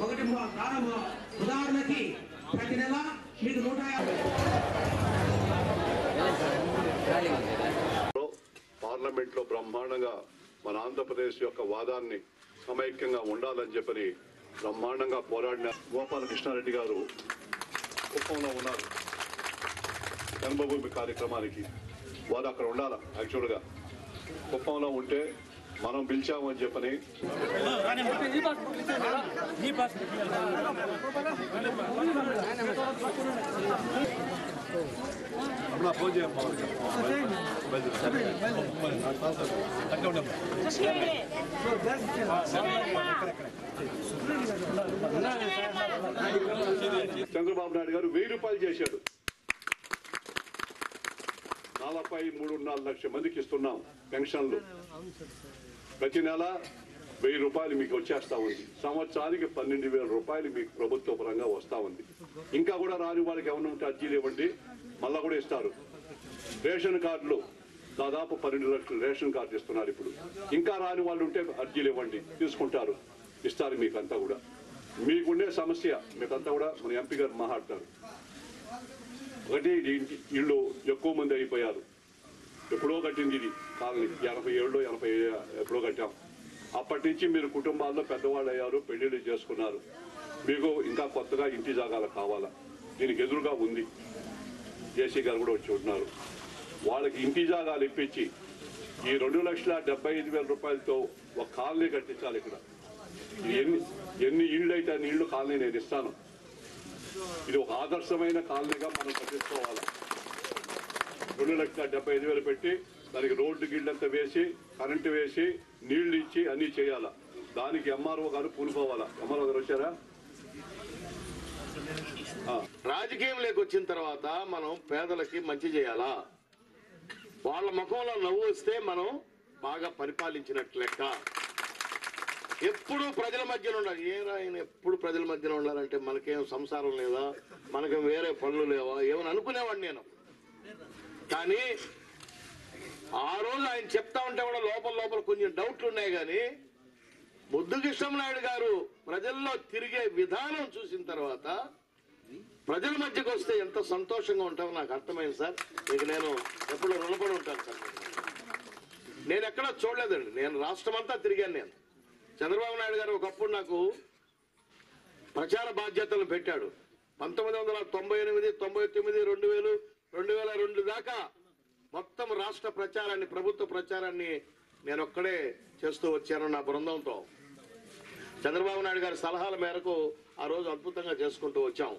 ఒకటి ప్రారంభం. ఉదాహరణకి ప్రతి నెల మీకు 150 పార్లమెంట్లో బ్రహ్మాండంగా మన ఆంధ్రప్రదేశ్ యొక్క వాదాన్ని సమైక్యంగా ఉండాలని చెప్పని బ్రహ్మాండంగా పోరాడిన గోపాలకృష్ణారెడ్డి గారు కుప్పంలో ఉన్నారు జన్మభూమి కార్యక్రమానికి. వారు అక్కడ ఉండాలి. యాక్చువల్గా కుప్పంలో ఉంటే మనం పిలిచామని చెప్పని చంద్రబాబు నాయుడు గారు 1000 రూపాయలు చేశాడు. 43.4 లక్షల మందికి ఇస్తున్నాం పెన్షన్లు. ప్రతి నెల 1000 రూపాయలు మీకు వచ్చేస్తా ఉంది. సంవత్సరానికి 12,000 రూపాయలు మీకు ప్రభుత్వ పరంగా వస్తా ఉంది. ఇంకా కూడా రాని వాళ్ళకి ఏమైనా ఉంటే అర్జీలు ఇవ్వండి, మళ్ళా కూడా ఇస్తారు. రేషన్ కార్డులు దాదాపు 12 లక్షల రేషన్ కార్డు ఇస్తున్నారు ఇప్పుడు. ఇంకా రాని వాళ్ళు ఉంటే అర్జీలు ఇవ్వండి, తీసుకుంటారు, ఇస్తారు. మీకంతా కూడా మీకుండే సమస్య మీకంతా కూడా మన ఎంపీ గారు మాట్లాడతారు. ఒకటి ఇళ్ళు ఎక్కువ మంది అయిపోయారు. ఎప్పుడో కట్టింది ఇది కాలనీ, 87 80 ఎప్పుడో కట్టాం. అప్పటి నుంచి మీరు కుటుంబాల్లో పెద్దవాళ్ళు అయ్యారు, పెళ్లిళ్ళు చేసుకున్నారు. మీకు ఇంకా కొత్తగా ఇంటి జాగాలు కావాలా? దీనికి ఎదురుగా ఉంది, జేసీ గారు కూడా వచ్చి ఉంటున్నారు. వాళ్ళకి ఇంటి జాగాలు ఇప్పించి ఈ 2,75,000 రూపాయలతో ఒక కాలనీ కట్టించాలి. ఇక్కడ ఎన్ని ఇళ్ళు అయితే అన్ని ఇళ్ళు కాలనీ నేను ఇస్తాను. ఇది ఒక ఆదర్శమైన కాలనీగా మనం కట్టించుకోవాలి. 2,75,000 పెట్టి దానికి రోడ్డు గిళ్ళంతా వేసి, కరెంటు వేసి, నీళ్లు ఇచ్చి అన్ని చేయాలా. దానికి ఎంఆర్ఓ గారు పూనుకోవాలా. ఎంఆర్ఓ గారు వచ్చారా? రాజకీయంలోకి వచ్చిన తర్వాత మనం పేదలకి మంచి చేయాలా? వాళ్ళ ముఖంలో నవ్వు వస్తే మనం బాగా పరిపాలించినట్లు లెక్క. ఎప్పుడు ప్రజల మధ్యన ఉండాలి. ఆయన ఎప్పుడు ప్రజల మధ్యన ఉండాలంటే మనకేం సంసారం లేదా, మనకేం వేరే పనులు లేవా, ఏమని అనుకునేవాడిని నేను. కానీ ఆ రోజు ఆయన చెప్తా ఉంటే కూడా లోపల కొంచెం డౌట్లు ఉన్నాయి. కానీ ముద్దుకృష్ణనాయుడు గారు ప్రజల్లో తిరిగే విధానం చూసిన తర్వాత ప్రజల మధ్యకు వస్తే ఎంత సంతోషంగా ఉంటామో నాకు అర్థమైంది సార్. ఇక నేను ఎప్పుడు రుణపడి ఉంటాను సార్. నేను ఎక్కడా చూడలేదండి. నేను రాష్ట్రం అంతా తిరిగాను. నేను చంద్రబాబు నాయుడు గారు ఒకప్పుడు నాకు ప్రచార బాధ్యతలు పెట్టాడు. 1998, 99, 2000, 2002 దాకా మొత్తం రాష్ట్ర ప్రచారాన్ని, ప్రభుత్వ ప్రచారాన్ని నేను ఒక్కడే చేస్తూ వచ్చాను నా బృందంతో. చంద్రబాబు నాయుడు గారి సలహాల మేరకు ఆ రోజు అద్భుతంగా చేసుకుంటూ వచ్చాం.